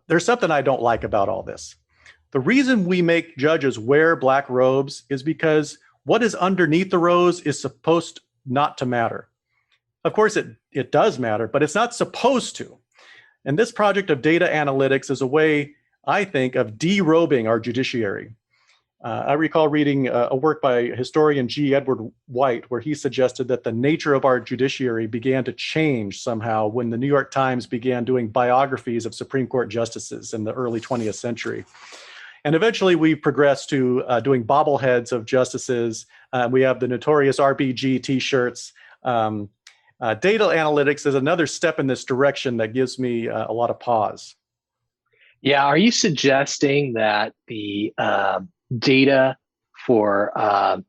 there's something I don't like about all this. The reason we make judges wear black robes is because what is underneath the robes is supposed not to matter. Of course, it does matter, but it's not supposed to. And this project of data analytics is a way, I think, of derobing our judiciary. I recall reading a work by historian G. Edward White, where he suggested that the nature of our judiciary began to change somehow when the New York Times began doing biographies of Supreme Court justices in the early 20th century. And eventually we progressed to doing bobbleheads of justices. We have the notorious RBG t-shirts. Data analytics is another step in this direction that gives me a lot of pause. Yeah, are you suggesting that the data for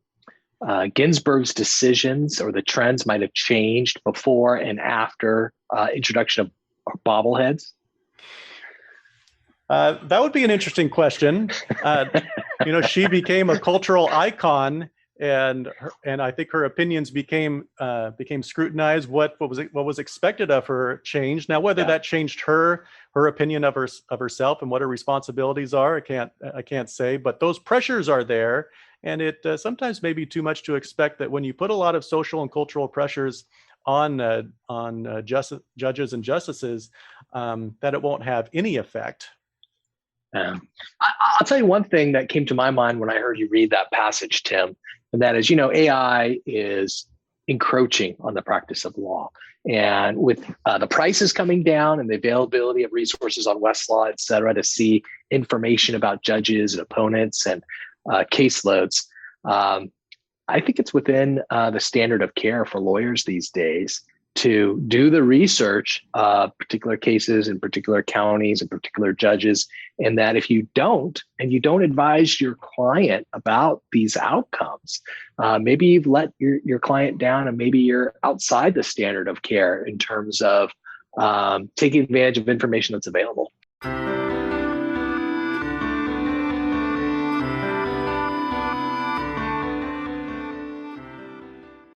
Ginsburg's decisions or the trends might have changed before and after introduction of bobbleheads? That would be an interesting question. She became a cultural icon, and I think her opinions became scrutinized. What was expected of her changed. Now, whether that changed her opinion of herself and what her responsibilities are, I can't say. But those pressures are there, and it sometimes may be too much to expect that when you put a lot of social and cultural pressures on judges and justices, that it won't have any effect. I'll tell you one thing that came to my mind when I heard you read that passage, Tim, and that is, AI is encroaching on the practice of law. And with the prices coming down and the availability of resources on Westlaw, et cetera, to see information about judges and opponents and caseloads, I think it's within the standard of care for lawyers these days to do the research of particular cases in particular counties and particular judges. And that if you don't, and you don't advise your client about these outcomes, maybe you've let your client down and maybe you're outside the standard of care in terms of taking advantage of information that's available.